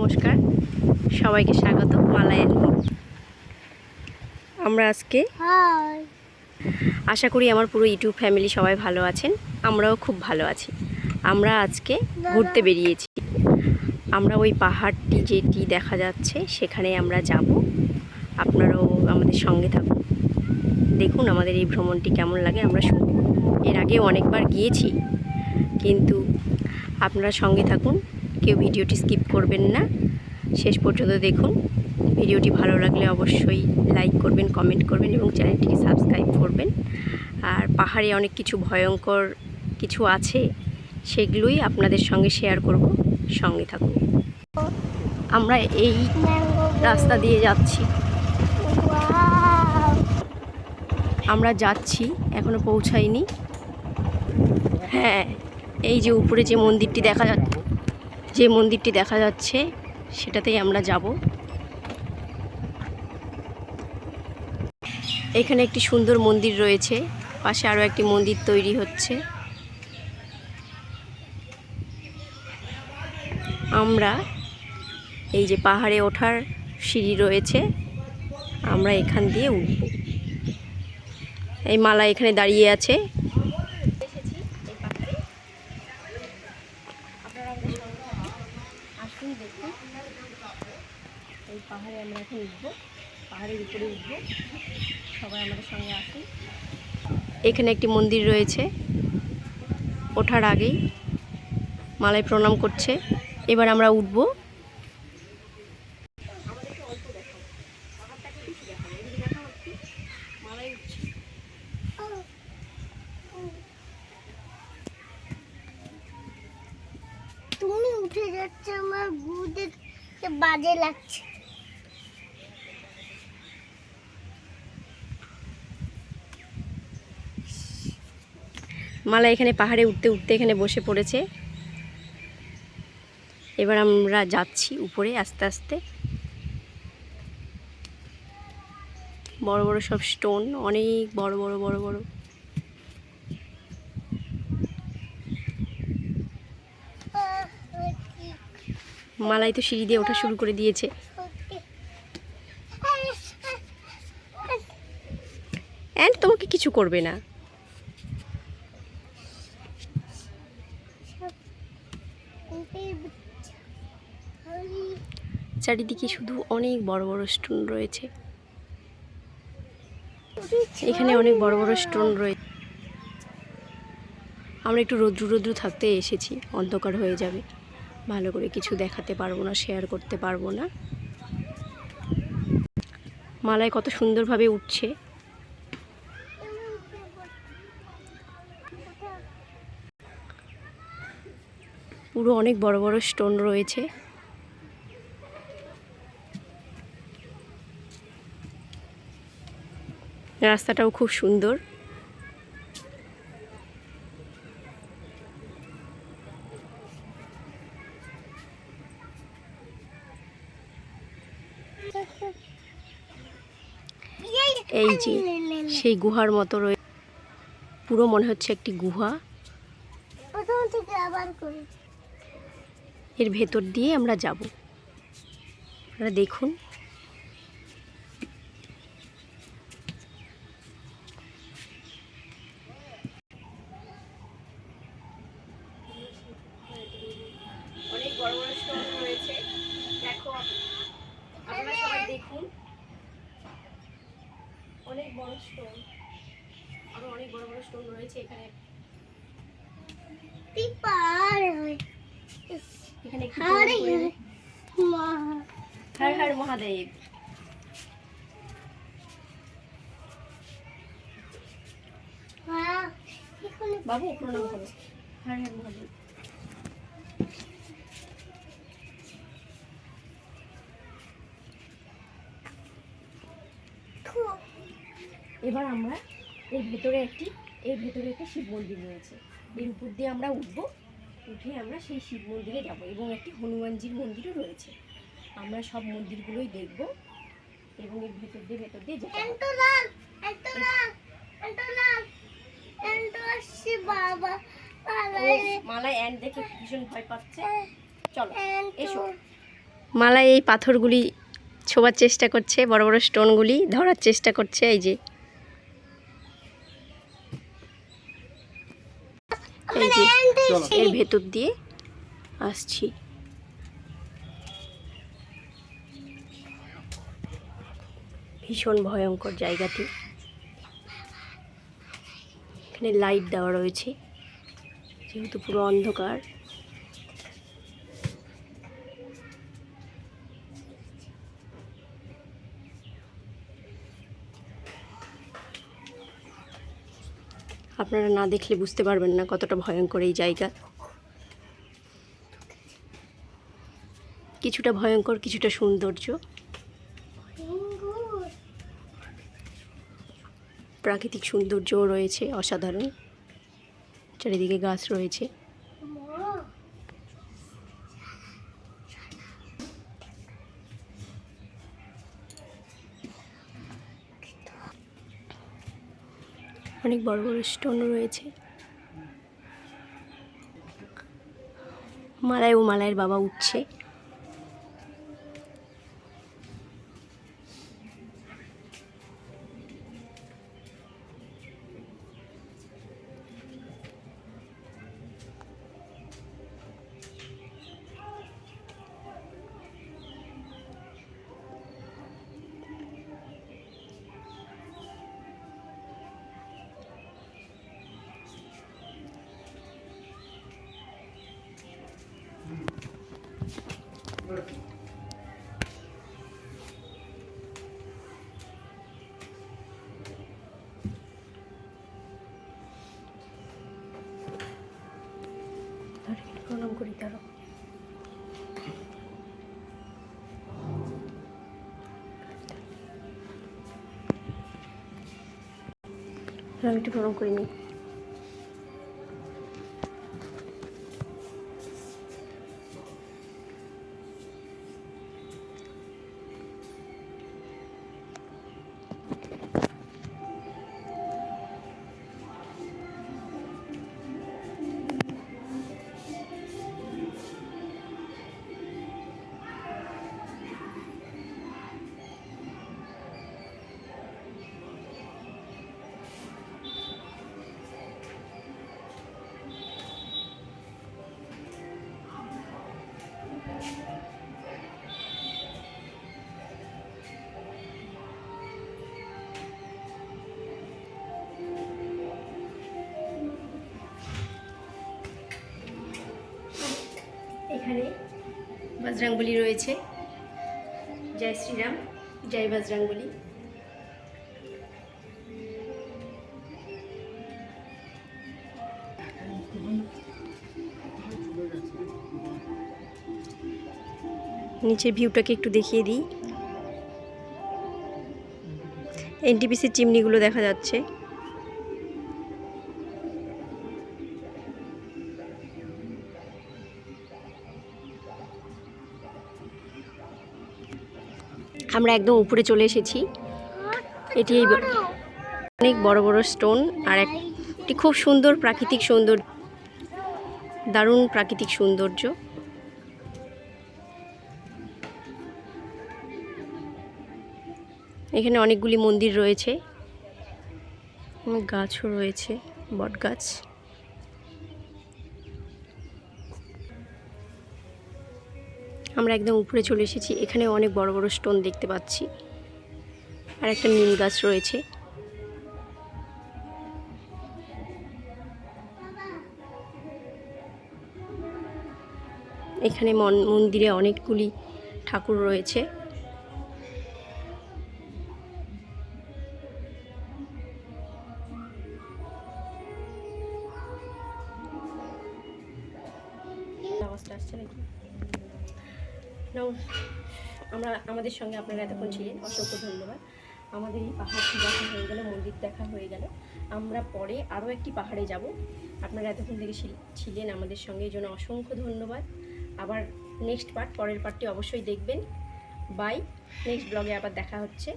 নমস্কার, সবাইকে স্বাগত মালায়। আমরা আজকে আশা করি আমার পুরো ইউটিউব ফ্যামিলি সবাই ভালো আছেন, আমরাও খুব ভালো আছি। আমরা আজকে ঘুরতে বেরিয়েছি। আমরা ওই পাহাড়টি যেটি দেখা যাচ্ছে সেখানে আমরা যাব। আপনারাও আমাদের সঙ্গে থাকুন, দেখুন আমাদের এই ভ্রমণটি কেমন লাগে। আমরা এর আগে অনেকবার গিয়েছি, কিন্তু আপনারা সঙ্গে থাকুন, কেউ ভিডিওটি স্কিপ করবেন না, শেষ পর্যন্ত দেখুন। ভিডিওটি ভালো লাগলে অবশ্যই লাইক করবেন, কমেন্ট করবেন এবং চ্যানেলটিকে সাবস্ক্রাইব করবেন। আর পাহাড়ে অনেক কিছু ভয়ঙ্কর কিছু আছে, সেগুলোই আপনাদের সঙ্গে শেয়ার করব, সঙ্গে থাকুন। আমরা এই রাস্তা দিয়ে যাচ্ছি, আমরা যাচ্ছি, এখনো পৌঁছাইনি। হ্যাঁ, এই যে উপরে যে মন্দিরটি দেখা যাচ্ছে সেটাতেই আমরা যাব। এখানে একটি সুন্দর মন্দির রয়েছে, পাশে আরও একটি মন্দির তৈরি হচ্ছে। আমরা এই যে পাহাড়ে ওঠার সিঁড়ি রয়েছে, আমরা এখান দিয়ে উঠব। এই মালা এখানে দাঁড়িয়ে আছে। আসুন দেখুন, এই পাহাড়ে আমরা এখন উঠবো, পাহাড়ের উপরে উঠবো। সবাই আমাদের সঙ্গে আসুন। এখানে একটি মন্দির রয়েছে, ওঠার আগেই মালায় প্রণাম করছে। এবার আমরা উঠব। তুমি উঠে যাচ্ছে, আমার গুদে বাজে লাগছে। মালা এখানে পাহাড়ে উঠতে উঠতে এখানে বসে পড়েছে। এবার আমরা যাচ্ছি উপরে আস্তে আস্তে। বড় বড় সব স্টোন, অনেক বড় বড় বড় বড়। মালাই তো সিঁড়ি দিয়ে ওঠা শুরু করে দিয়েছে। অ্যান্ড তোমাকে কিছু করবে না। চারিদিকে শুধু অনেক বড় বড় স্টোন রয়েছে। এখানে অনেক বড় বড় স্টোন রয়েছে। আমরা একটু রৌদ্র রৌদ্র থাকতে এসেছি, অন্ধকার হয়ে যাবে, ভালো করে কিছু দেখাতে পারবো না, শেয়ার করতে পারবো না। মালায় কত সুন্দরভাবে উঠছে। পুরো অনেক বড় বড় স্টোন রয়েছে। রাস্তাটাও খুব সুন্দর। এই যে সেই গুহার মতো রয়েছে, পুরো মনে হচ্ছে একটি গুহা। এর ভেতর দিয়ে আমরা যাব। আপনারা দেখুন, অনেক বড় বড় স্টোন রয়েছে। দেখো, আপনারা সবাই দেখুন, অনেক বড় স্টোন, আরো অনেক বড় বড় স্টোন রয়েছে এখানে। এখানে হর হর মহাদেব। বাবু প্রণাম করো, হর হর মহাদেব। এবার আমরা এর ভেতরে একটি শিব মন্দির রয়েছে, এর উপর দিয়ে আমরা উঠব। উঠে আমরা সেই শিব মন্দিরে যাব এবং একটি হনুমানজির মন্দিরও রয়েছে। আমরা সব মন্দিরগুলোই দেখব এবং এর ভেতর দিয়ে যেতে মালা অ্যান্ড দেখে ভীষণ ভয় পাচ্ছে। চলো এসো, মালাই এই পাথরগুলি ছোঁয়ার চেষ্টা করছে, বড় বড় স্টোনগুলি ধরার চেষ্টা করছে। এই যে এর ভেতর দিয়ে আসছি। ভীষণ ভয়ঙ্কর জায়গাটি। এখানে লাইট দেওয়া রয়েছে, যেহেতু পুরো অন্ধকার। আপনারা না দেখলে বুঝতে পারবেন না কতটা ভয়ঙ্কর এই জায়গা। কিছুটা ভয়ঙ্কর, কিছুটা সৌন্দর্য। প্রাকৃতিক সৌন্দর্যও রয়েছে অসাধারণ। চারিদিকে গাছ রয়েছে। অনেক বড় বড় স্টোন রয়েছে। মালাই ও মালাইয়ের বাবা উঠছে। প্রণাম করি তারও। আমি একটু প্রণাম করে নিই। এখানে বজরংবলী রয়েছে। জয় শ্রীরাম, জয় বজরংবলী। নিচের ভিউটাকে একটু দেখিয়ে দিই। এনটিপিসির চিমনিগুলো দেখা যাচ্ছে। আমরা একদম উপরে চলে এসেছি। এটি অনেক বড় বড় স্টোন আর একটি খুব সুন্দর প্রাকৃতিক সৌন্দর্য, দারুণ প্রাকৃতিক সৌন্দর্য। এখানে অনেকগুলি মন্দির রয়েছে, গাছও রয়েছে, বট গাছ। আমরা একদম উপরে চলে এসেছি। এখানে অনেক বড় বড় স্টোন দেখতে পাচ্ছি আর একটা নিম গাছ রয়েছে। এখানে মন্দিরে অনেকগুলি ঠাকুর রয়েছে। আমাদের সঙ্গে আপনারা এতক্ষণ ছিলেন, অসংখ্য ধন্যবাদ। আমাদের এই পাহাড়টি দেখা হয়ে গেল, মন্দির দেখা হয়ে গেল। আমরা পরে আরও একটি পাহাড়ে যাব। আপনারা এতক্ষণ থেকে ছিলেন আমাদের সঙ্গে, এই জন্য অসংখ্য ধন্যবাদ। আবার নেক্সট পরের পার্টটি অবশ্যই দেখবেন। বাই, নেক্সট ব্লগে আবার দেখা হচ্ছে।